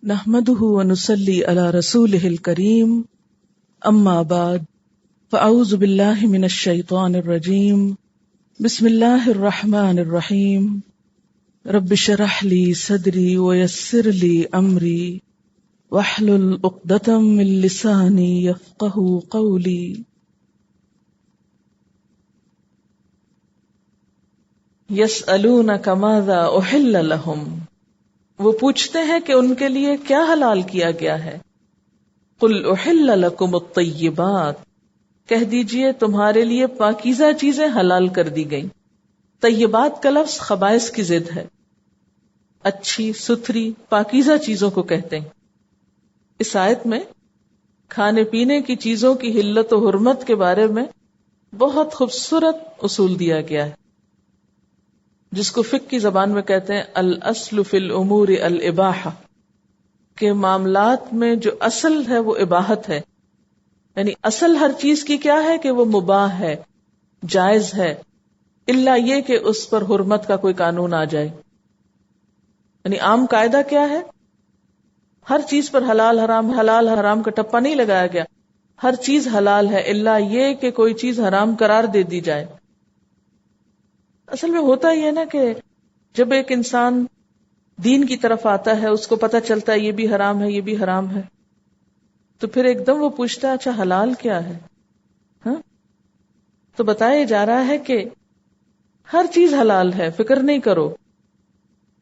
نحمده ونصلي على رسوله الكريم اما بعد فاعوذ بالله من الشيطان الرجيم بسم الله الرحمن الرحيم رب اشرح لي صدري ويسر لي امري واحلل عقدة من لساني يفقهوا قولي. يسألونك ماذا أحل لهم، وہ پوچھتے ہیں کہ ان کے لیے کیا حلال کیا گیا ہے. قل احل لکم الطیبات، کہہ دیجئے تمہارے لیے پاکیزہ چیزیں حلال کر دی گئیں. طیبات کا لفظ خبائث کی ضد ہے، اچھی ستھری پاکیزہ چیزوں کو کہتے ہیں. اس آیت میں کھانے پینے کی چیزوں کی حلت و حرمت کے بارے میں بہت خوبصورت اصول دیا گیا ہے، جس کو فقہ کی زبان میں کہتے ہیں الاصل فی الامور الاباحہ، کہ معاملات میں جو اصل ہے وہ اباحت ہے. یعنی اصل ہر چیز کی کیا ہے کہ وہ مباح ہے، جائز ہے، الا یہ کہ اس پر حرمت کا کوئی قانون آ جائے. یعنی عام قاعدہ کیا ہے، ہر چیز پر حلال حرام کا ٹپا نہیں لگایا گیا. ہر چیز حلال ہے الا یہ کہ کوئی چیز حرام قرار دے دی جائے. اصل میں ہوتا ہی ہے نا کہ جب ایک انسان دین کی طرف آتا ہے، اس کو پتہ چلتا ہے یہ بھی حرام ہے یہ بھی حرام ہے، تو پھر ایک دم وہ پوچھتا ہے اچھا حلال کیا ہے. ہاں تو بتایا جا رہا ہے کہ ہر چیز حلال ہے، فکر نہیں کرو،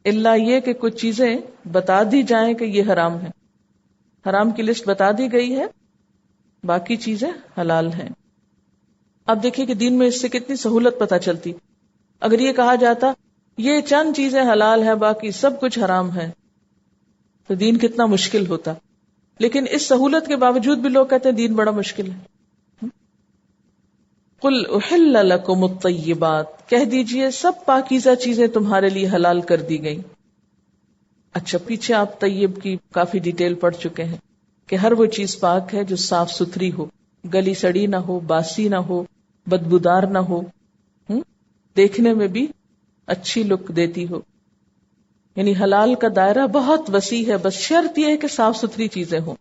الا یہ کہ کچھ چیزیں بتا دی جائیں کہ یہ حرام ہے. حرام کی لسٹ بتا دی گئی ہے، باقی چیزیں حلال ہیں. اب دیکھیں کہ دین میں اس سے کتنی سہولت پتہ چلتی. اگر یہ کہا جاتا یہ چند چیزیں حلال ہیں باقی سب کچھ حرام ہے تو دین کتنا مشکل ہوتا. لیکن اس سہولت کے باوجود بھی لوگ کہتے ہیں دین بڑا مشکل ہے. قل احل لکم الطیبات، کہہ دیجئے سب پاکیزہ چیزیں تمہارے لیے حلال کر دی گئیں. اچھا، پیچھے آپ طیب کی کافی ڈیٹیل پڑھ چکے ہیں کہ ہر وہ چیز پاک ہے جو صاف ستھری ہو، گلی سڑی نہ ہو، باسی نہ ہو، بدبودار نہ ہو، دیکھنے میں بھی اچھی لک دیتی ہو. یعنی حلال کا دائرہ بہت وسیع ہے، بس شرط یہ ہے کہ صاف ستھری چیزیں ہوں.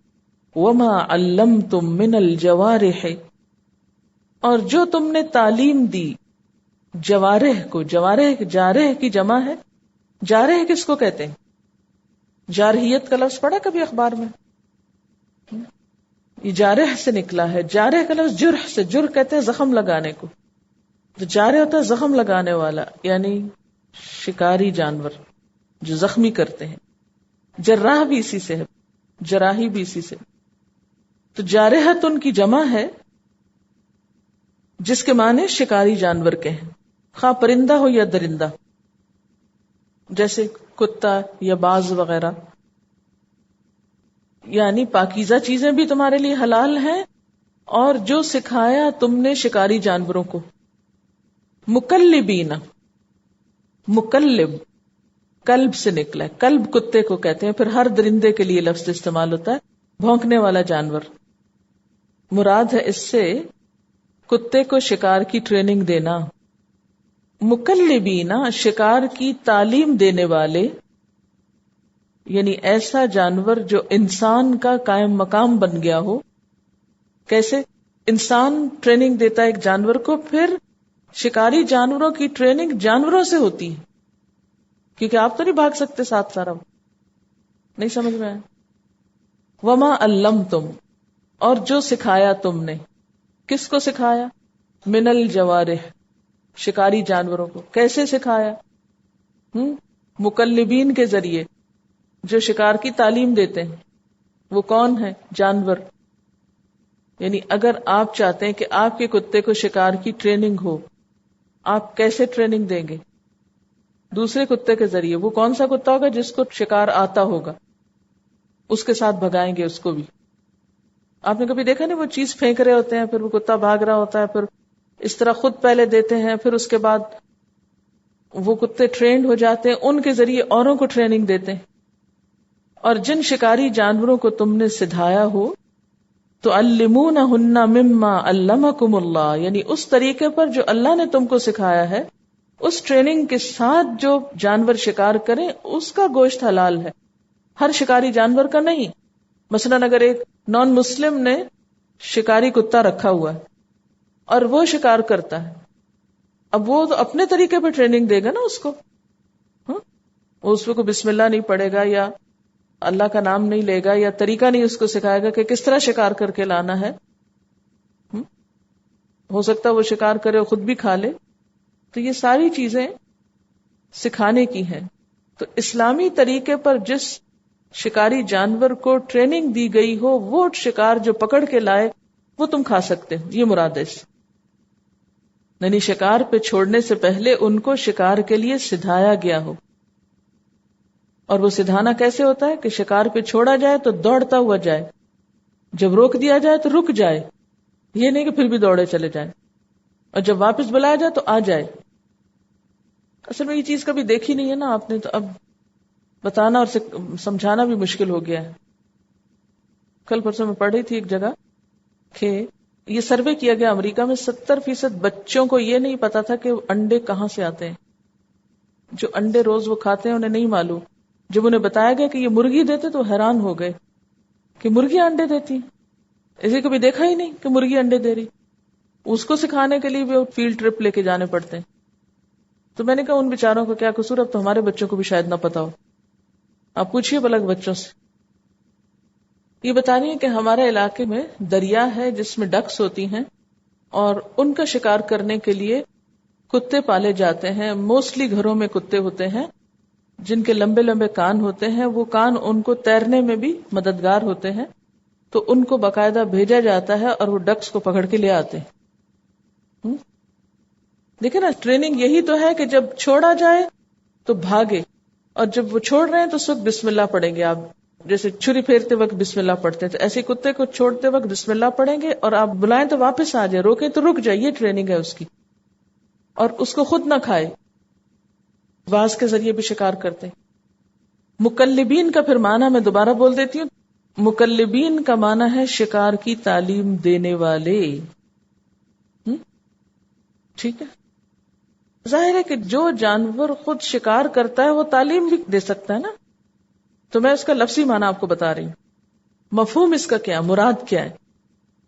وما علمتم من الجوارح، اور جو تم نے تعلیم دی جوارح کو. جارح کی جمع ہے. جارح کس کو کہتے ہیں؟ جارحیت کا لفظ پڑھا کبھی اخبار میں؟ یہ جارح سے نکلا ہے. جارح کا لفظ جرح سے، جرح کہتے ہیں زخم لگانے کو. تو جارح ہوتا ہے زخم لگانے والا، یعنی شکاری جانور جو زخمی کرتے ہیں. جراح بھی اسی سے ہے، جراحی بھی اسی سے. تو جارحت ان کی جمع ہے جس کے معنی شکاری جانور کے ہیں، خواہ پرندہ ہو یا درندہ، جیسے کتا یا باز وغیرہ. یعنی پاکیزہ چیزیں بھی تمہارے لیے حلال ہیں، اور جو سکھایا تم نے شکاری جانوروں کو. مکلبین، مکلب کلب سے نکلا ہے، کلب کتے کو کہتے ہیں. پھر ہر درندے کے لیے لفظ استعمال ہوتا ہے، بھونکنے والا جانور. مراد ہے اس سے کتے کو شکار کی ٹریننگ دینا. مکلبین، شکار کی تعلیم دینے والے، یعنی ایسا جانور جو انسان کا قائم مقام بن گیا ہو. کیسے؟ انسان ٹریننگ دیتا ہے ایک جانور کو، پھر شکاری جانوروں کی ٹریننگ جانوروں سے ہوتی ہے، کیونکہ آپ تو نہیں بھاگ سکتے ساتھ سارا. نہیں سمجھ میں آیا؟ وما علمتم، اور جو سکھایا تم نے. کس کو سکھایا؟ من الجوارح، شکاری جانوروں کو. کیسے سکھایا؟ مکلبین کے ذریعے، جو شکار کی تعلیم دیتے ہیں. وہ کون ہے؟ جانور. یعنی اگر آپ چاہتے ہیں کہ آپ کے کتے کو شکار کی ٹریننگ ہو، آپ کیسے ٹریننگ دیں گے؟ دوسرے کتے کے ذریعے. وہ کون سا کتا ہوگا؟ جس کو شکار آتا ہوگا، اس کے ساتھ بھگائیں گے اس کو بھی. آپ نے کبھی دیکھا نہیں، وہ چیز پھینک رہے ہوتے ہیں، پھر وہ کتا بھاگ رہا ہوتا ہے، پھر اس طرح خود پہلے دیتے ہیں، پھر اس کے بعد وہ کتے ٹرینڈ ہو جاتے ہیں، ان کے ذریعے اوروں کو ٹریننگ دیتے ہیں. اور جن شکاری جانوروں کو تم نے سدھایا ہو تو علمونہن مما علمکم اللہ، یعنی اس طریقے پر جو اللہ نے تم کو سکھایا ہے، اس ٹریننگ کے ساتھ جو جانور شکار کریں اس کا گوشت حلال ہے. ہر شکاری جانور کا نہیں. مثلاً اگر ایک نان مسلم نے شکاری کتا رکھا ہوا ہے اور وہ شکار کرتا ہے، اب وہ تو اپنے طریقے پہ ٹریننگ دے گا نا اس کو. وہ اس کو بسم اللہ نہیں پڑھے گا یا اللہ کا نام نہیں لے گا یا طریقہ نہیں اس کو سکھائے گا کہ کس طرح شکار کر کے لانا ہے. ہو سکتا ہے وہ شکار کرے اور خود بھی کھا لے. تو یہ ساری چیزیں سکھانے کی ہیں. تو اسلامی طریقے پر جس شکاری جانور کو ٹریننگ دی گئی ہو وہ شکار جو پکڑ کے لائے وہ تم کھا سکتے ہو، یہ مراد ہے. یعنی شکار پہ چھوڑنے سے پہلے ان کو شکار کے لیے سدھایا گیا ہو. اور وہ سدھانا کیسے ہوتا ہے کہ شکار پہ چھوڑا جائے تو دوڑتا ہوا جائے، جب روک دیا جائے تو رک جائے، یہ نہیں کہ پھر بھی دوڑے چلے جائیں، اور جب واپس بلایا جائے تو آ جائے. اصل میں یہ چیز کبھی دیکھی نہیں ہے نا آپ نے، تو اب بتانا اور سمجھانا بھی مشکل ہو گیا ہے. کل پرسوں میں پڑھ رہی تھی ایک جگہ کہ یہ سروے کیا گیا امریکہ میں 70% بچوں کو یہ نہیں پتا تھا کہ انڈے کہاں سے آتے ہیں. جو انڈے روز وہ کھاتے ہیں انہیں نہیں معلوم. جب انہیں بتایا گیا کہ یہ مرغی دیتے تو حیران ہو گئے کہ مرغیاں انڈے دیتی، اسے کبھی دیکھا ہی نہیں کہ مرغی انڈے دے رہی. اس کو سکھانے کے لیے بھی فیلڈ ٹرپ لے کے جانے پڑتے ہیں. تو میں نے کہا ان بیچاروں کو کیا قصور، اب تو ہمارے بچوں کو بھی شاید نہ پتا ہو. آپ پوچھئے بلک بچوں سے. یہ بتا رہی ہیں کہ ہمارے علاقے میں دریا ہے جس میں ڈکس ہوتی ہیں اور ان کا شکار کرنے کے لیے کتے پالے جاتے ہیں. موسٹلی گھروں میں کتے ہوتے ہیں جن کے لمبے لمبے کان ہوتے ہیں. وہ کان ان کو تیرنے میں بھی مددگار ہوتے ہیں. تو ان کو باقاعدہ بھیجا جاتا ہے اور وہ ڈکس کو پکڑ کے لے آتے ہیں. دیکھیں نا، ٹریننگ یہی تو ہے کہ جب چھوڑا جائے تو بھاگے، اور جب وہ چھوڑ رہے ہیں تو اس وقت بسم اللہ پڑھیں گے. آپ جیسے چھری پھیرتے وقت بسم اللہ پڑھتے ہیں، تو ایسے کتے کو چھوڑتے وقت بسم اللہ پڑھیں گے، اور آپ بلائیں تو واپس آ جائے، روکیں تو رک جائے. یہ ٹریننگ ہے اس کی. اور اس کو خود نہ کھائے، واز کے ذریعے بھی شکار کرتے ہیں. مکلبین کا پھر معنی میں دوبارہ بول دیتی ہوں. مکلبین کا معنی ہے شکار کی تعلیم دینے والے. ٹھیک ہے، ظاہر ہے کہ جو جانور خود شکار کرتا ہے وہ تعلیم بھی دے سکتا ہے نا. تو میں اس کا لفظی معنی آپ کو بتا رہی ہوں. مفہوم اس کا کیا، مراد کیا ہے؟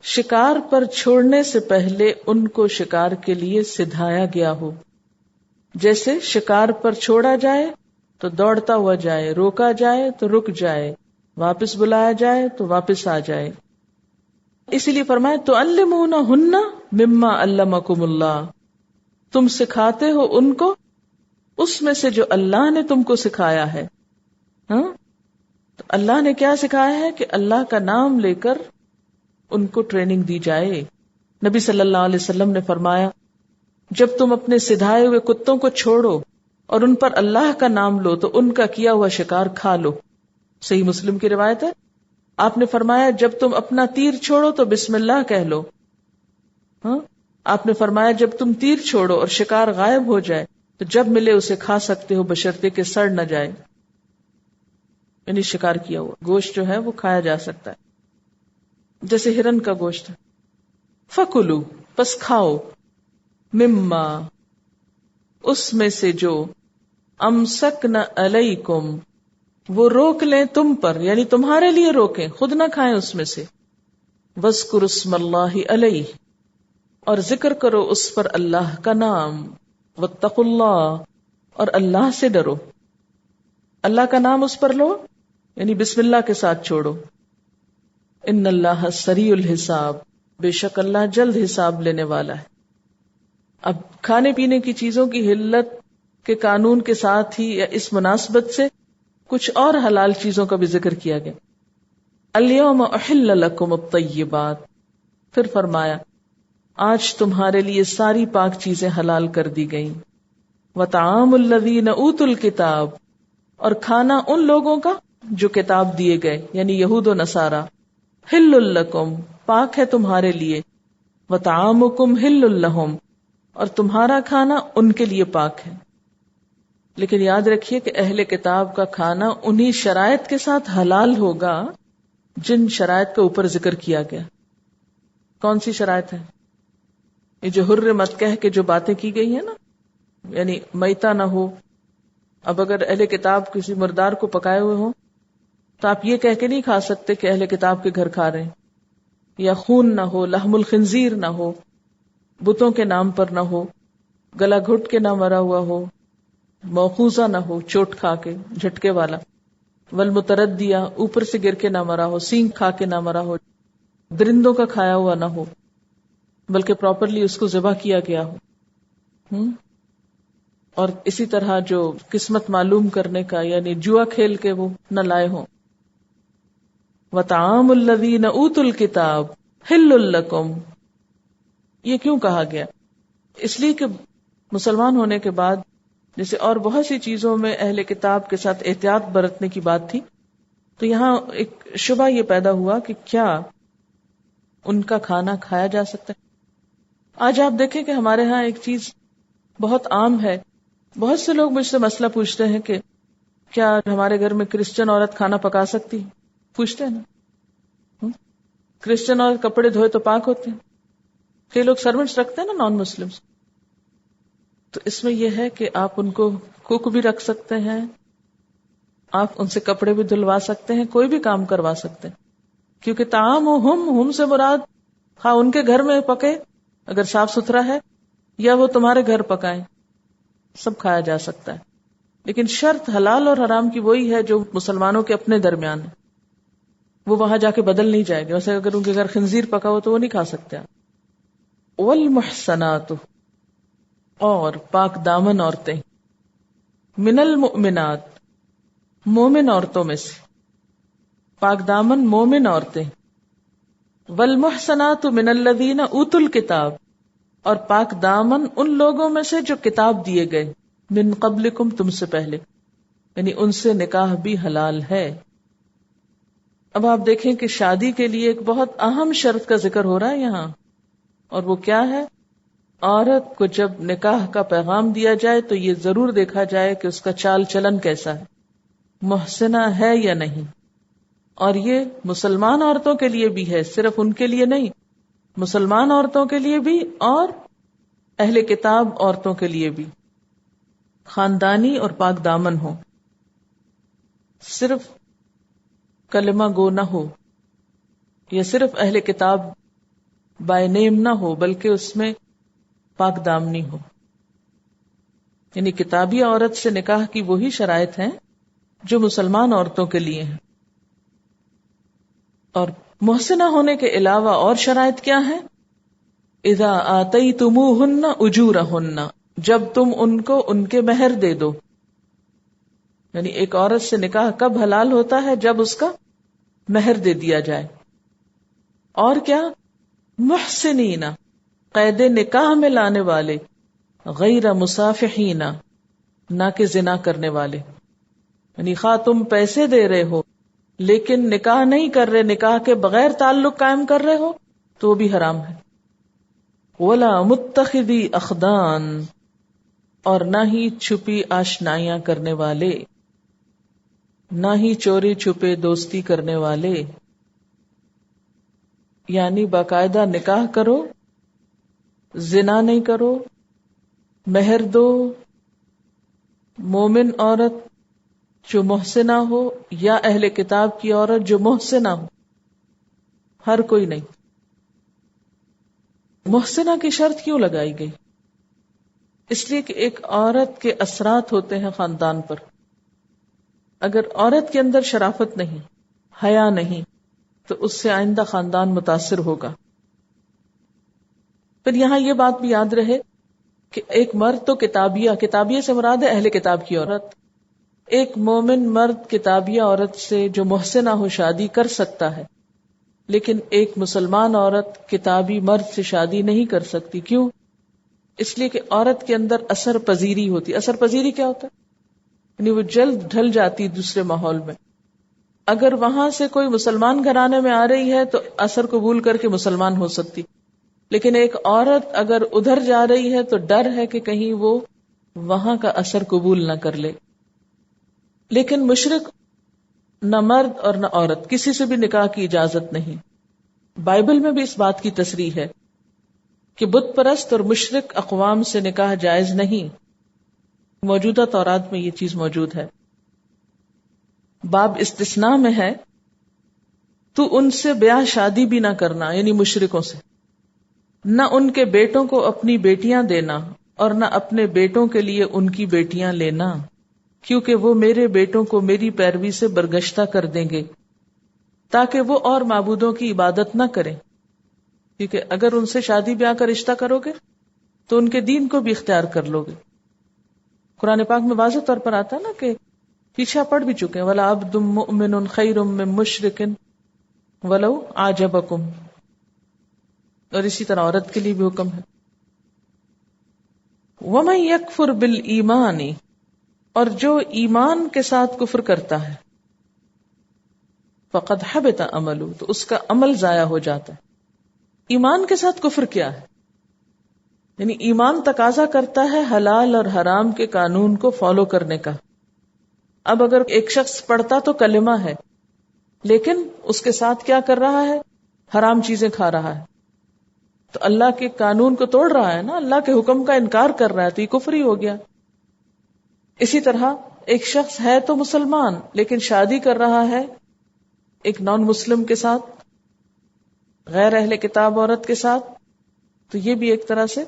شکار پر چھوڑنے سے پہلے ان کو شکار کے لیے سدھایا گیا ہو. جیسے شکار پر چھوڑا جائے تو دوڑتا ہوا جائے، روکا جائے تو رک جائے، واپس بلایا جائے تو واپس آ جائے. اسی لیے فرمایا تُعَلِّمُونَهُنَّ مِمَّا عَلَّمَكُمُ اللَّهُ، تم سکھاتے ہو ان کو اس میں سے جو اللہ نے تم کو سکھایا ہے. ہاں، تو اللہ نے کیا سکھایا ہے کہ اللہ کا نام لے کر ان کو ٹریننگ دی جائے. نبی صلی اللہ علیہ وسلم نے فرمایا جب تم اپنے سدھائے ہوئے کتوں کو چھوڑو اور ان پر اللہ کا نام لو تو ان کا کیا ہوا شکار کھا لو. صحیح مسلم کی روایت ہے. آپ نے فرمایا جب تم اپنا تیر چھوڑو تو بسم اللہ کہہ لو. ہاں، آپ نے فرمایا جب تم تیر چھوڑو اور شکار غائب ہو جائے تو جب ملے اسے کھا سکتے ہو بشرطے کہ سڑ نہ جائے. یعنی شکار کیا ہوا گوشت جو ہے وہ کھایا جا سکتا ہے، جیسے ہرن کا گوشت. فَكُلُوا، پس کھاؤ، مما، اس میں سے جو امسکن علیکم، وہ روک لیں تم پر، یعنی تمہارے لیے روکیں، خود نہ کھائیں اس میں سے. وَاذْكُرُوا اسْمَ اللَّهِ عَلَيْهِ، اور ذکر کرو اس پر اللہ کا نام. وَاتَّقُوا اللَّهَ، اور اللہ سے ڈرو. اللہ کا نام اس پر لو، یعنی بسم اللہ کے ساتھ چھوڑو. ان اللہ سریع الحساب، بے شک اللہ جلد حساب لینے والا ہے. اب کھانے پینے کی چیزوں کی حلت کے قانون کے ساتھ ہی یا اس مناسبت سے کچھ اور حلال چیزوں کا بھی ذکر کیا گیا. الیوم احل لکم الطیبات، پھر فرمایا آج تمہارے لیے ساری پاک چیزیں حلال کر دی گئیں. وطعام الذین اوتوا الکتاب، اور کھانا ان لوگوں کا جو کتاب دیے گئے یعنی یہود و نصارا. حل لکم، پاک ہے تمہارے لیے. وطعامکم حل لہم، اور تمہارا کھانا ان کے لیے پاک ہے. لیکن یاد رکھیے کہ اہل کتاب کا کھانا انہی شرائط کے ساتھ حلال ہوگا جن شرائط کا اوپر ذکر کیا گیا. کون سی شرائط ہے؟ یہ جو حرمت کہہ کے جو باتیں کی گئی ہیں نا، یعنی میتہ نہ ہو. اب اگر اہل کتاب کسی مردار کو پکائے ہوئے ہوں تو آپ یہ کہہ کے نہیں کھا سکتے کہ اہل کتاب کے گھر کھا رہے ہیں، یا خون نہ ہو، لحم الخنزیر نہ ہو، بتوں کے نام پر نہ ہو، گلا گھٹ کے نہ مرا ہوا ہو، موخوذہ نہ ہو چوٹ کھا کے جھٹکے والا، والمتردیہ اوپر سے گر کے نہ مرا ہو، سینگ کھا کے نہ مرا ہو، درندوں کا کھایا ہوا نہ ہو، بلکہ پراپرلی اس کو ذبح کیا گیا ہو۔ اور اسی طرح جو قسمت معلوم کرنے کا یعنی جوا کھیل کے وہ نہ لائے ہوں۔ وَطَعَامُ الَّذِينَ أُوتُوا الْكِتَابَ حِلٌّ لَكُمْ، یہ کیوں کہا گیا؟ اس لیے کہ مسلمان ہونے کے بعد جیسے اور بہت سی چیزوں میں اہل کتاب کے ساتھ احتیاط برتنے کی بات تھی، تو یہاں ایک شبہ یہ پیدا ہوا کہ کیا ان کا کھانا کھایا جا سکتا ہے؟ آج آپ دیکھیں کہ ہمارے ہاں ایک چیز بہت عام ہے، بہت سے لوگ مجھ سے مسئلہ پوچھتے ہیں کہ کیا ہمارے گھر میں کرسچن عورت کھانا پکا سکتی ہے؟ پوچھتے ہیں نا، کرسچن عورت کپڑے دھوئے تو پاک ہوتے ہیں، کئی لوگ سرونٹس رکھتے ہیں نا نان مسلمس، تو اس میں یہ ہے کہ آپ ان کو کوک بھی رکھ سکتے ہیں، آپ ان سے کپڑے بھی دھلوا سکتے ہیں، کوئی بھی کام کروا سکتے ہیں، کیونکہ طعام ہم سے مراد ہاں ان کے گھر میں پکے اگر صاف ستھرا ہے، یا وہ تمہارے گھر پکائیں، سب کھایا جا سکتا ہے، لیکن شرط حلال اور حرام کی وہی ہے جو مسلمانوں کے اپنے درمیان ہے، وہ وہاں جا کے بدل نہیں جائے گا۔ ویسے اگر ان کے گھر خنزیر پکا ہو تو وہ نہیں کھا سکتے آپ۔ والمحصنات، اور پاک دامن عورتیں، من المؤمنات، مومن عورتوں میں سے، پاک دامن مومن عورتیں، والمحصنات من الذین اوتوا الکتاب، اور پاک دامن ان لوگوں میں سے جو کتاب دیے گئے، من قبلکم، تم سے پہلے، یعنی ان سے نکاح بھی حلال ہے۔ اب آپ دیکھیں کہ شادی کے لیے ایک بہت اہم شرط کا ذکر ہو رہا ہے یہاں، اور وہ کیا ہے؟ عورت کو جب نکاح کا پیغام دیا جائے تو یہ ضرور دیکھا جائے کہ اس کا چال چلن کیسا ہے، محسنہ ہے یا نہیں۔ اور یہ مسلمان عورتوں کے لیے بھی ہے، صرف ان کے لیے نہیں، مسلمان عورتوں کے لیے بھی اور اہل کتاب عورتوں کے لیے بھی، خاندانی اور پاک دامن ہو، صرف کلمہ گو نہ ہو، یا صرف اہل کتاب بائی نیم نہ ہو، بلکہ اس میں پاک دامنی ہو۔ یعنی کتابی عورت سے نکاح کی وہی شرائط ہیں جو مسلمان عورتوں کے لیے ہیں۔ اور محسنہ ہونے کے علاوہ اور شرائط کیا ہیں؟ اذا آتیتموہن اجورہن، جب تم ان کو ان کے مہر دے دو۔ یعنی ایک عورت سے نکاح کب حلال ہوتا ہے؟ جب اس کا مہر دے دیا جائے۔ اور کیا؟ محسنین، قید نکاح میں لانے والے، غیر مصافحین، نہ کہ زنا کرنے والے۔ یعنی خواہ تم پیسے دے رہے ہو لیکن نکاح نہیں کر رہے، نکاح کے بغیر تعلق قائم کر رہے ہو تو وہ بھی حرام ہے۔ ولا متخذی اخدان، اور نہ ہی چھپی آشنائیاں کرنے والے، نہ ہی چوری چھپے دوستی کرنے والے۔ یعنی باقاعدہ نکاح کرو، زنا نہیں کرو، مہر دو، مومن عورت جو محسنہ ہو یا اہل کتاب کی عورت جو محسنہ ہو، ہر کوئی نہیں۔ محسنہ کی شرط کیوں لگائی گئی؟ اس لیے کہ ایک عورت کے اثرات ہوتے ہیں خاندان پر۔ اگر عورت کے اندر شرافت نہیں، حیا نہیں، تو اس سے آئندہ خاندان متاثر ہوگا۔ پھر یہاں یہ بات بھی یاد رہے کہ ایک مرد تو کتابیہ سے مراد ہے اہل کتاب کی عورت، ایک مومن مرد کتابیہ عورت سے جو محسنہ ہو شادی کر سکتا ہے، لیکن ایک مسلمان عورت کتابی مرد سے شادی نہیں کر سکتی۔ کیوں؟ اس لیے کہ عورت کے اندر اثر پذیری ہوتی۔ اثر پذیری کیا ہوتا ہے؟ یعنی وہ جلد ڈھل جاتی دوسرے ماحول میں۔ اگر وہاں سے کوئی مسلمان گھرانے میں آ رہی ہے تو اثر قبول کر کے مسلمان ہو سکتی، لیکن ایک عورت اگر ادھر جا رہی ہے تو ڈر ہے کہ کہیں وہ وہاں کا اثر قبول نہ کر لے۔ لیکن مشرک نہ مرد اور نہ عورت کسی سے بھی نکاح کی اجازت نہیں۔ بائبل میں بھی اس بات کی تصریح ہے کہ بت پرست اور مشرک اقوام سے نکاح جائز نہیں۔ موجودہ تورات میں یہ چیز موجود ہے۔ باب استثناء میں ہے، تو ان سے بیاہ شادی بھی نہ کرنا، یعنی مشرکوں سے، نہ ان کے بیٹوں کو اپنی بیٹیاں دینا اور نہ اپنے بیٹوں کے لیے ان کی بیٹیاں لینا، کیونکہ وہ میرے بیٹوں کو میری پیروی سے برگشتہ کر دیں گے تاکہ وہ اور معبودوں کی عبادت نہ کریں، کیونکہ اگر ان سے شادی بیاہ کا رشتہ کرو گے تو ان کے دین کو بھی اختیار کر لو گے۔ قرآن پاک میں واضح طور پر آتا ہے نا کہ پیچھے پڑھ بھی چکے ہیں، وَلَا عَبْدٌ مُؤْمِنٌ خَيْرٌ مِّن مُشْرِكٍ وَلَوْ أَعْجَبَكُمْ، اور اسی طرح عورت کے لیے بھی حکم ہے۔ وَمَن يَكْفُرْ بِالْإِيمَانِ، اور جو ایمان کے ساتھ کفر کرتا ہے، فَقَدْ حَبِطَ عَمَلُهُ، تو اس کا عمل ضائع ہو جاتا ہے۔ ایمان کے ساتھ کفر کیا ہے؟ یعنی ایمان تقاضا کرتا ہے حلال اور حرام کے قانون کو فالو کرنے کا۔ اب اگر ایک شخص پڑھتا تو کلمہ ہے، لیکن اس کے ساتھ کیا کر رہا ہے؟ حرام چیزیں کھا رہا ہے، تو اللہ کے قانون کو توڑ رہا ہے نا، اللہ کے حکم کا انکار کر رہا ہے، تو یہ کفر ہی ہو گیا۔ اسی طرح ایک شخص ہے تو مسلمان لیکن شادی کر رہا ہے ایک نان مسلم کے ساتھ، غیر اہل کتاب عورت کے ساتھ، تو یہ بھی ایک طرح سے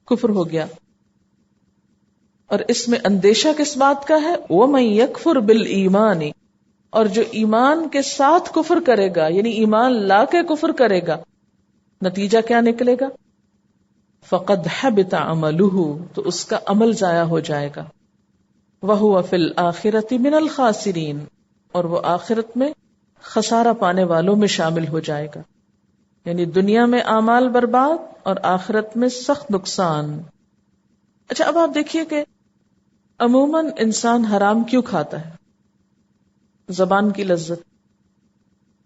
کفر ہو گیا۔ اور اس میں اندیشہ کس بات کا ہے؟ وَمَن يَكْفُرْ بِالْإِيمَانِ، اور جو ایمان کے ساتھ کفر کرے گا، یعنی ایمان لا کے کفر کرے گا، نتیجہ کیا نکلے گا؟ فَقَدْ حَبِطَ عَمَلُهُ، تو اس کا عمل ضائع ہو جائے گا۔ وَهُوَ فِي الْآخِرَةِ مِنَ الْخَاسِرِينَ، اور وہ آخرت میں خسارہ پانے والوں میں شامل ہو جائے گا، یعنی دنیا میں اعمال برباد اور آخرت میں سخت نقصان۔ اچھا، اب آپ دیکھیے کہ عموماً انسان حرام کیوں کھاتا ہے؟ زبان کی لذت۔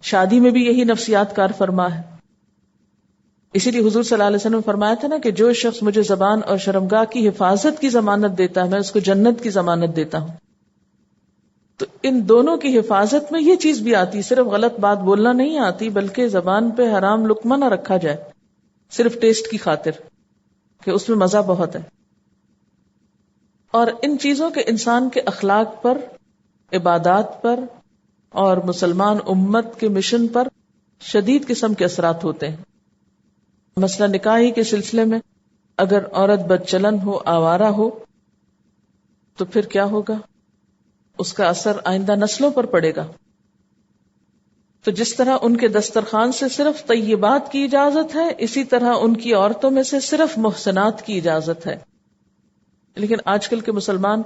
شادی میں بھی یہی نفسیات کار فرما ہے، اسی لیے حضور صلی اللہ علیہ وسلم نے فرمایا تھا نا کہ جو شخص مجھے زبان اور شرمگاہ کی حفاظت کی ضمانت دیتا ہے میں اس کو جنت کی ضمانت دیتا ہوں۔ تو ان دونوں کی حفاظت میں یہ چیز بھی آتی، صرف غلط بات بولنا نہیں آتی، بلکہ زبان پہ حرام لقمہ نہ رکھا جائے صرف ٹیسٹ کی خاطر کہ اس میں مزہ بہت ہے۔ اور ان چیزوں کے انسان کے اخلاق پر، عبادات پر اور مسلمان امت کے مشن پر شدید قسم کے اثرات ہوتے ہیں۔ مثلا نکاحی کے سلسلے میں اگر عورت بدچلن ہو، آوارہ ہو، تو پھر کیا ہوگا؟ اس کا اثر آئندہ نسلوں پر پڑے گا۔ تو جس طرح ان کے دسترخوان سے صرف طیبات کی اجازت ہے، اسی طرح ان کی عورتوں میں سے صرف محسنات کی اجازت ہے۔ لیکن آج کل کے مسلمان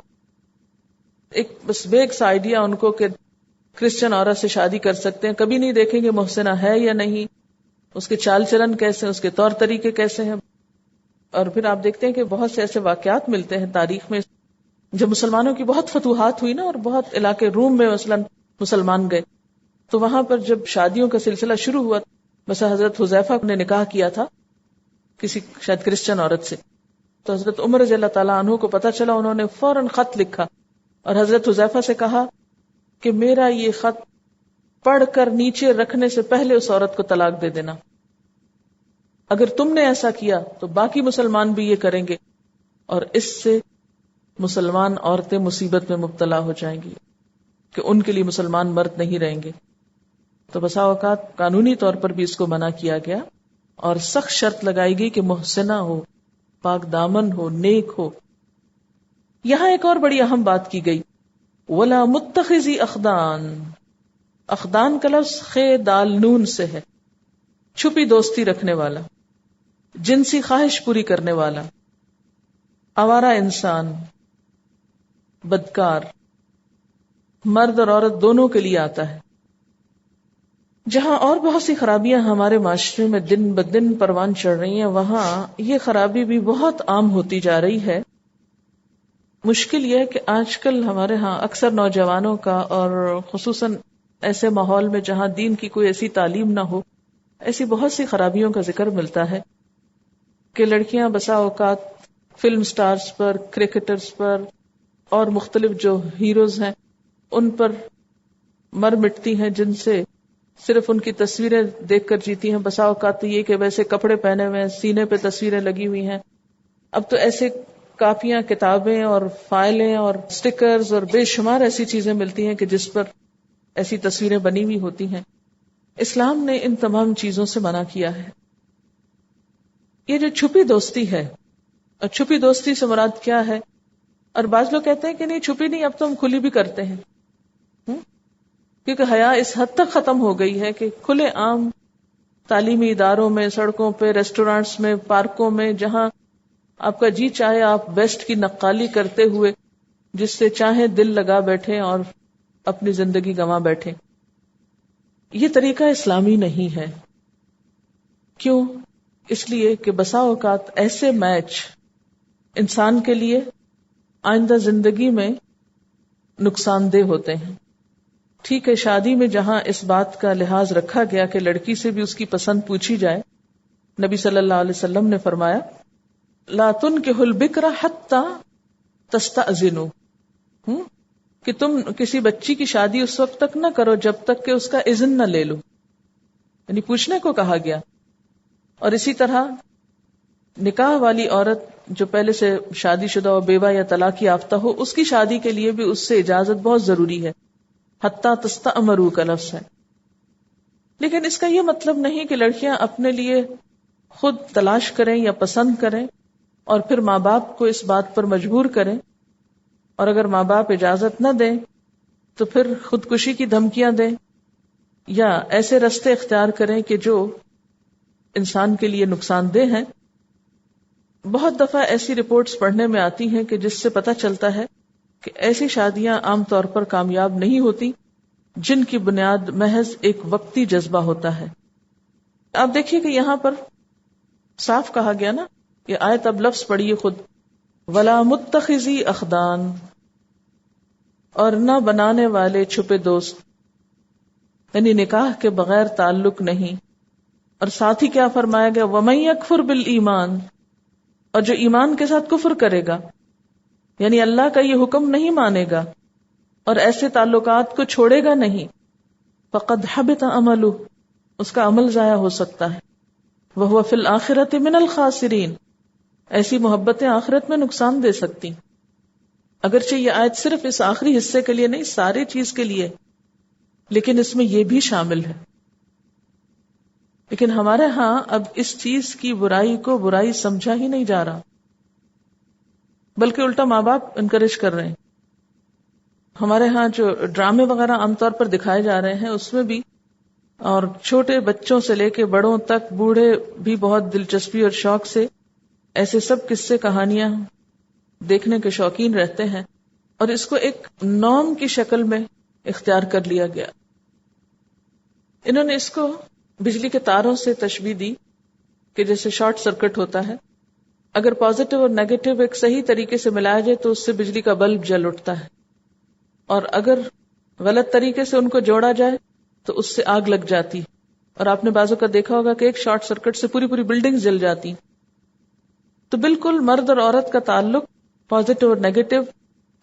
ایک بس بیگ سا آئیڈیا ان کو کہ کرسچن عورت سے شادی کر سکتے ہیں، کبھی نہیں دیکھیں گے محسنہ ہے یا نہیں، اس کے چال چلن کیسے ہیں، اس کے طور طریقے کیسے ہیں۔ اور پھر آپ دیکھتے ہیں کہ بہت سے ایسے واقعات ملتے ہیں تاریخ میں، جب مسلمانوں کی بہت فتوحات ہوئی نا، اور بہت علاقے روم میں مثلا مسلمان گئے، تو وہاں پر جب شادیوں کا سلسلہ شروع ہوا، مثلا حضرت حذیفہ نے نکاح کیا تھا کسی شاید کرسچن عورت سے، تو حضرت عمر رضی اللہ تعالیٰ عنہ کو پتا چلا، انہوں نے فوراً خط لکھا اور حضرت حذیفہ سے کہا کہ میرا یہ خط پڑھ کر نیچے رکھنے سے پہلے اس عورت کو طلاق دے دینا، اگر تم نے ایسا کیا تو باقی مسلمان بھی یہ کریں گے، اور اس سے مسلمان عورتیں مصیبت میں مبتلا ہو جائیں گی کہ ان کے لیے مسلمان مرد نہیں رہیں گے۔ تو بسا اوقات قانونی طور پر بھی اس کو منع کیا گیا اور سخت شرط لگائی گئی کہ محسنہ ہو، پاک دامن ہو، نیک ہو۔ یہاں ایک اور بڑی اہم بات کی گئی، وَلَا مُتَّخِذِي أَخْدَانٍ، اخدان کا لفظ خے دال نون سے ہے، چھپی دوستی رکھنے والا، جنسی خواہش پوری کرنے والا، آوارہ انسان، بدکار، مرد اور عورت دونوں کے لیے آتا ہے۔ جہاں اور بہت سی خرابیاں ہمارے معاشرے میں دن بدن پروان چڑھ رہی ہیں، وہاں یہ خرابی بھی بہت عام ہوتی جا رہی ہے۔ مشکل یہ ہے کہ آج کل ہمارے ہاں اکثر نوجوانوں کا، اور خصوصاً ایسے ماحول میں جہاں دین کی کوئی ایسی تعلیم نہ ہو، ایسی بہت سی خرابیوں کا ذکر ملتا ہے کہ لڑکیاں بسا اوقات فلم سٹارز پر، کرکٹرز پر اور مختلف جو ہیروز ہیں ان پر مر مٹتی ہیں، جن سے صرف ان کی تصویریں دیکھ کر جیتی ہیں۔ بسا اوقات تو یہ کہ ویسے کپڑے پہنے ہوئے ہیں، سینے پہ تصویریں لگی ہوئی ہیں۔ اب تو ایسے کاپیاں، کتابیں اور فائلیں اور سٹکرز اور بے شمار ایسی چیزیں ملتی ہیں کہ جس پر ایسی تصویریں بنی ہوئی ہوتی ہیں. اسلام نے ان تمام چیزوں سے منع کیا ہے. یہ جو چھپی دوستی ہے، اور چھپی دوستی سے مراد کیا ہے؟ اور بعض لوگ کہتے ہیں کہ نہیں چھپی نہیں، اب تو ہم کھلی بھی کرتے ہیں. کیونکہ حیا اس حد تک ختم ہو گئی ہے کہ کھلے عام تعلیمی اداروں میں، سڑکوں پہ، ریسٹورانٹس میں، پارکوں میں، جہاں آپ کا جی چاہے آپ بیسٹ کی نقالی کرتے ہوئے جس سے چاہے دل لگا بیٹھے اور اپنی زندگی گنوا بیٹھے. یہ طریقہ اسلامی نہیں ہے. کیوں؟ اس لیے کہ بسا اوقات ایسے میچ انسان کے لیے آئندہ زندگی میں نقصان دہ ہوتے ہیں. ٹھیک ہے، شادی میں جہاں اس بات کا لحاظ رکھا گیا کہ لڑکی سے بھی اس کی پسند پوچھی جائے، نبی صلی اللہ علیہ وسلم نے فرمایا لا تنکحوا البکر حتی تستأذنوا، کہ تم کسی بچی کی شادی اس وقت تک نہ کرو جب تک کہ اس کا اذن نہ لے لو، یعنی پوچھنے کو کہا گیا. اور اسی طرح نکاح والی عورت جو پہلے سے شادی شدہ ہو، بیوہ یا طلاق یافتہ ہو، اس کی شادی کے لیے بھی اس سے اجازت بہت ضروری ہے. حتی تستأمروا کا لفظ ہے. لیکن اس کا یہ مطلب نہیں کہ لڑکیاں اپنے لیے خود تلاش کریں یا پسند کریں اور پھر ماں باپ کو اس بات پر مجبور کریں، اور اگر ماں باپ اجازت نہ دیں تو پھر خودکشی کی دھمکیاں دیں یا ایسے راستے اختیار کریں کہ جو انسان کے لیے نقصان دہ ہیں. بہت دفعہ ایسی رپورٹس پڑھنے میں آتی ہیں کہ جس سے پتہ چلتا ہے کہ ایسی شادیاں عام طور پر کامیاب نہیں ہوتی جن کی بنیاد محض ایک وقتی جذبہ ہوتا ہے. آپ دیکھیے کہ یہاں پر صاف کہا گیا نا، یہ آیت اب لفظ پڑھیے خود، وَلَا مُتَّخِذِي أَخْدَانٍ، اور نہ بنانے والے چھپے دوست، یعنی نکاح کے بغیر تعلق نہیں. اور ساتھ ہی کیا فرمایا گیا، وَمَن يَكْفُرْ بِالْإِيمَانِ، اور جو ایمان کے ساتھ کفر کرے گا، یعنی اللہ کا یہ حکم نہیں مانے گا اور ایسے تعلقات کو چھوڑے گا نہیں، فَقَدْ حَبِطَ عَمَلُهُ، اس کا عمل ضائع ہو سکتا ہے. وَهُوَ فِي الْآخِرَةِ مِنَ الْخَاسِرِينَ، ایسی محبتیں آخرت میں نقصان دے سکتی. اگرچہ یہ آیت صرف اس آخری حصے کے لیے نہیں، سارے چیز کے لیے، لیکن اس میں یہ بھی شامل ہے. لیکن ہمارے ہاں اب اس چیز کی برائی کو برائی سمجھا ہی نہیں جا رہا، بلکہ الٹا ماں باپ انکریج کر رہے ہیں. ہمارے ہاں جو ڈرامے وغیرہ عام طور پر دکھائے جا رہے ہیں اس میں بھی، اور چھوٹے بچوں سے لے کے بڑوں تک، بوڑھے بھی بہت دلچسپی اور شوق سے ایسے سب قصے کہانیاں دیکھنے کے شوقین رہتے ہیں، اور اس کو ایک نام کی شکل میں اختیار کر لیا گیا. انہوں نے اس کو بجلی کے تاروں سے تشبیہ دی کہ جیسے شارٹ سرکٹ ہوتا ہے، اگر پازیٹو اور نیگیٹو ایک صحیح طریقے سے ملایا جائے تو اس سے بجلی کا بلب جل اٹھتا ہے، اور اگر غلط طریقے سے ان کو جوڑا جائے تو اس سے آگ لگ جاتی. اور آپ نے بازو کا دیکھا ہوگا کہ ایک شارٹ سرکٹ سے پوری پوری بلڈنگ جل جاتی. تو بالکل مرد اور عورت کا تعلق پازیٹو اور نیگیٹو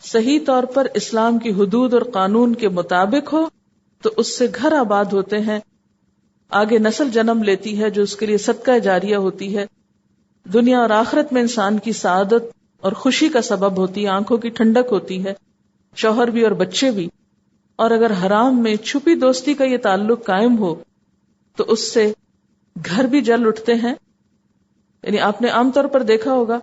صحیح طور پر اسلام کی حدود اور قانون کے مطابق ہو تو اس سے گھر آباد ہوتے ہیں، آگے نسل جنم لیتی ہے جو اس کے لیے صدقہ جاریہ ہوتی ہے، دنیا اور آخرت میں انسان کی سعادت اور خوشی کا سبب ہوتی ہے، آنکھوں کی ٹھنڈک ہوتی ہے، شوہر بھی اور بچے بھی. اور اگر حرام میں چھپی دوستی کا یہ تعلق قائم ہو تو اس سے گھر بھی جل اٹھتے ہیں. یعنی آپ نے عام طور پر دیکھا ہوگا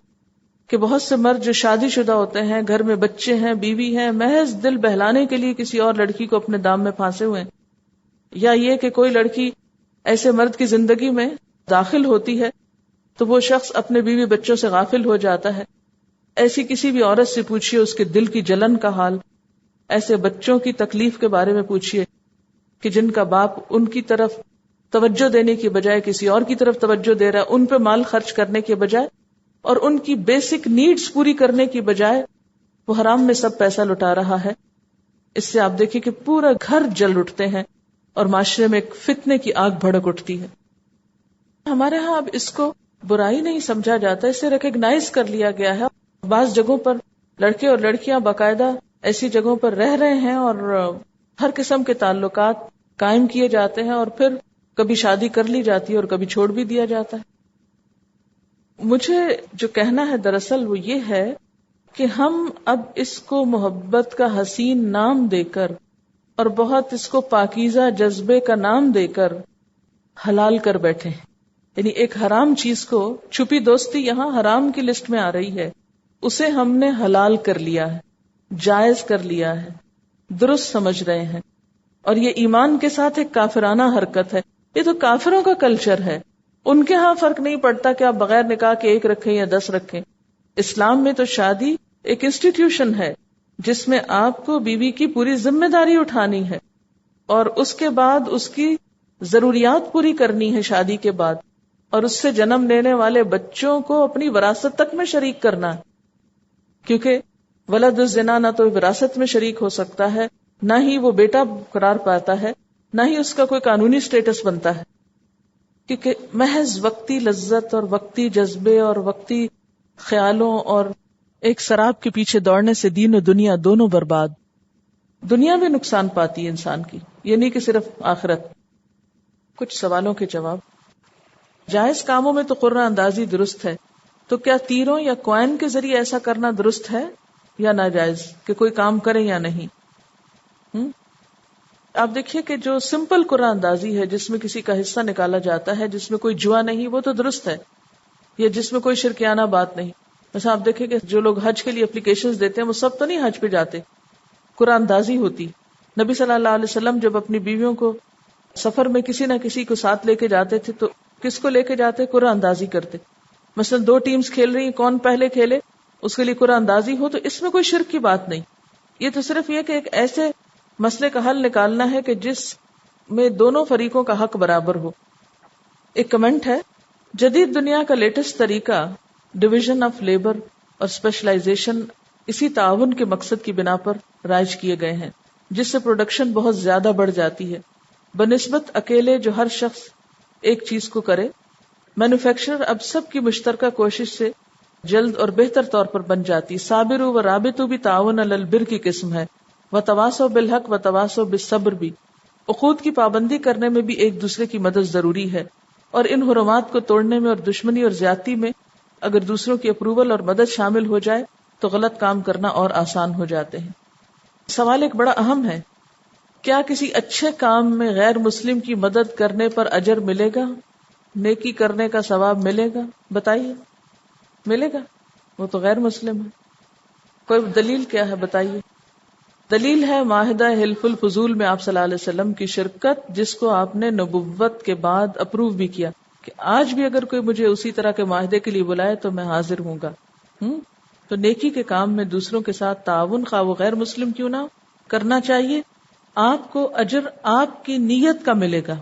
کہ بہت سے مرد جو شادی شدہ ہوتے ہیں، گھر میں بچے ہیں، بیوی ہیں، محض دل بہلانے کے لیے کسی اور لڑکی کو اپنے دام میں پھانسے ہوئے ہیں، یا یہ کہ کوئی لڑکی ایسے مرد کی زندگی میں داخل ہوتی ہے تو وہ شخص اپنے بیوی بچوں سے غافل ہو جاتا ہے. ایسی کسی بھی عورت سے پوچھئے اس کے دل کی جلن کا حال، ایسے بچوں کی تکلیف کے بارے میں پوچھئے کہ جن کا باپ ان کی طرف توجہ دینے کی بجائے کسی اور کی طرف توجہ دے رہا ہے، ان پہ مال خرچ کرنے کے بجائے اور ان کی بیسک نیڈز پوری کرنے کی بجائے وہ حرام میں سب پیسہ لٹا رہا ہے. اس سے آپ دیکھیں کہ پورا گھر جل اٹھتے ہیں اور معاشرے میں ایک فتنے کی آگ بھڑک اٹھتی ہے. ہمارے ہاں اب اس کو برائی نہیں سمجھا جاتا، اسے ریکگنائز کر لیا گیا ہے. بعض جگہوں پر لڑکے اور لڑکیاں باقاعدہ ایسی جگہوں پر رہ رہے ہیں اور ہر قسم کے تعلقات قائم کیے جاتے ہیں، اور پھر کبھی شادی کر لی جاتی ہے اور کبھی چھوڑ بھی دیا جاتا ہے. مجھے جو کہنا ہے دراصل وہ یہ ہے کہ ہم اب اس کو محبت کا حسین نام دے کر اور بہت اس کو پاکیزہ جذبے کا نام دے کر حلال کر بیٹھے ہیں. یعنی ایک حرام چیز کو، چھپی دوستی یہاں حرام کی لسٹ میں آ رہی ہے، اسے ہم نے حلال کر لیا ہے، جائز کر لیا ہے، درست سمجھ رہے ہیں. اور یہ ایمان کے ساتھ ایک کافرانہ حرکت ہے. یہ تو کافروں کا کلچر ہے. ان کے ہاں فرق نہیں پڑتا کہ آپ بغیر نکاح کے 1 رکھیں یا 10 رکھیں. اسلام میں تو شادی ایک انسٹیٹیوشن ہے جس میں آپ کو بیوی کی پوری ذمہ داری اٹھانی ہے اور اس کے بعد اس کی ضروریات پوری کرنی ہے شادی کے بعد، اور اس سے جنم لینے والے بچوں کو اپنی وراثت تک میں شریک کرنا ہے. کیونکہ ولد الزنا نہ تو وراثت میں شریک ہو سکتا ہے، نہ ہی وہ بیٹا قرار پاتا ہے، نہ ہی اس کا کوئی قانونی سٹیٹس بنتا ہے. کیونکہ محض وقتی لذت اور وقتی جذبے اور وقتی خیالوں اور ایک سراب کے پیچھے دوڑنے سے دین و دنیا دونوں برباد. دنیا بھی نقصان پاتی ہے انسان کی، یہ نہیں کہ صرف آخرت. کچھ سوالوں کے جواب. جائز کاموں میں تو قرہ اندازی درست ہے، تو کیا تیروں یا کوائن کے ذریعے ایسا کرنا درست ہے یا ناجائز کہ کوئی کام کرے یا نہیں؟ آپ دیکھیے کہ جو سمپل قرآن اندازی ہے جس میں کسی کا حصہ نکالا جاتا ہے، جس میں کوئی جوا نہیں، وہ تو درست ہے، یا جس میں کوئی شرکیانہ بات نہیں. ویسے آپ دیکھیں کہ جو لوگ حج کے لیے اپلیکیشنز دیتے ہیں وہ سب تو نہیں حج پہ جاتے، قرآن اندازی ہوتی. نبی صلی اللہ علیہ وسلم جب اپنی بیویوں کو سفر میں کسی نہ کسی کو ساتھ لے کے جاتے تھے تو کس کو لے کے جاتے؟ قرآن اندازی کرتے. مثلا 2 ٹیمز کھیل رہی ہیں، کون پہلے کھیلے اس کے لیے قرآن اندازی ہو، تو اس میں کوئی شرک کی بات نہیں. یہ تو صرف یہ کہ ایک ایسے مسئلے کا حل نکالنا ہے کہ جس میں دونوں فریقوں کا حق برابر ہو. ایک کمنٹ ہے، جدید دنیا کا لیٹسٹ طریقہ ڈویژن آف لیبر اور اسپیشلائزیشن اسی تعاون کے مقصد کی بنا پر رائج کیے گئے ہیں، جس سے پروڈکشن بہت زیادہ بڑھ جاتی ہے بنسبت اکیلے جو ہر شخص ایک چیز کو کرے. مینوفیکچرر اب سب کی مشترکہ کوشش سے جلد اور بہتر طور پر بن جاتی. صابرو و رابطو بھی تعاون علی البر کی قسم ہے، وتواصوا بالحق وتواصوا بالصبر بھی. عقود کی پابندی کرنے میں بھی ایک دوسرے کی مدد ضروری ہے، اور ان حرمات کو توڑنے میں اور دشمنی اور زیادتی میں اگر دوسروں کی اپروول اور مدد شامل ہو جائے تو غلط کام کرنا اور آسان ہو جاتے ہیں. سوال ایک بڑا اہم ہے، کیا کسی اچھے کام میں غیر مسلم کی مدد کرنے پر اجر ملے گا؟ نیکی کرنے کا ثواب ملے گا؟ بتائیے. ملے گا؟ وہ تو غیر مسلم ہے. کوئی دلیل کیا ہے بتائیے. دلیل ہے معاہدہ حلف الفضول میں آپ صلی اللہ علیہ وسلم کی شرکت، جس کو آپ نے نبوت کے بعد اپروو بھی کیا کہ آج بھی اگر کوئی مجھے اسی طرح کے معاہدے کے لیے بلائے تو میں حاضر ہوں گا. تو نیکی کے کام میں دوسروں کے ساتھ تعاون، خواہ وہ غیر مسلم کیوں نہ، کرنا چاہیے. آپ کو اجر آپ کی نیت کا ملے گا.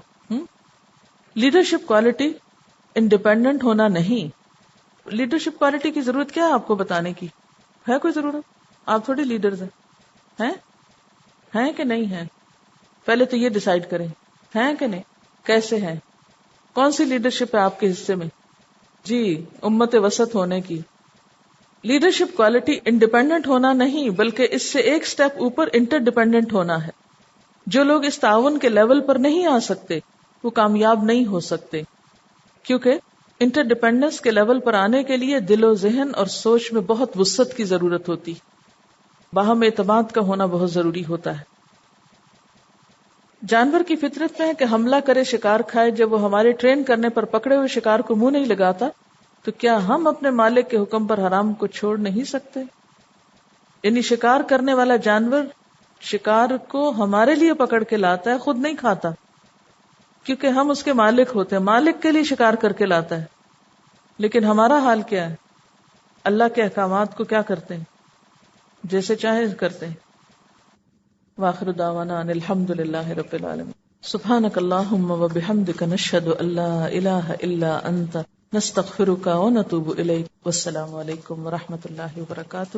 لیڈرشپ کوالٹی انڈیپینڈنٹ ہونا نہیں. لیڈرشپ کوالٹی کی ضرورت کیا ہے آپ کو بتانے کی؟ ہے کوئی ضرورت؟ آپ تھوڑی لیڈرز ہیں کہ نہیں ہیں؟ پہلے تو یہ ڈیسائیڈ کریں ہیں کہ نہیں، کیسے ہیں، کون سی لیڈرشپ ہے آپ کے حصے میں. جی، امت وسط ہونے کی. لیڈرشپ کوالٹی انڈیپینڈنٹ ہونا نہیں بلکہ اس سے ایک سٹیپ اوپر انٹر ڈیپینڈنٹ ہونا ہے. جو لوگ اس تعاون کے لیول پر نہیں آ سکتے وہ کامیاب نہیں ہو سکتے، کیونکہ انٹر ڈیپینڈنس کے لیول پر آنے کے لیے دل و ذہن اور سوچ میں بہت وسعت کی ضرورت ہوتی، باہم اعتماد کا ہونا بہت ضروری ہوتا ہے. جانور کی فطرت میں ہے کہ حملہ کرے، شکار کھائے. جب وہ ہمارے ٹرین کرنے پر پکڑے ہوئے شکار کو منہ نہیں لگاتا تو کیا ہم اپنے مالک کے حکم پر حرام کو چھوڑ نہیں سکتے؟ یعنی شکار کرنے والا جانور شکار کو ہمارے لیے پکڑ کے لاتا ہے، خود نہیں کھاتا، کیونکہ ہم اس کے مالک ہوتے ہیں، مالک کے لیے شکار کر کے لاتا ہے. لیکن ہمارا حال کیا ہے؟ اللہ کے احکامات کو کیا کرتے ہیں؟ جیسے چاہے کرتے ہیں. وآخر دعوانا ان الحمد للہ رب العالمین. سبحانک اللہم و بحمدک نشہد ان لا الہ الا انت نستغفرک و نتوب الیک. والسلام علیکم و رحمۃ اللہ وبرکاتہ.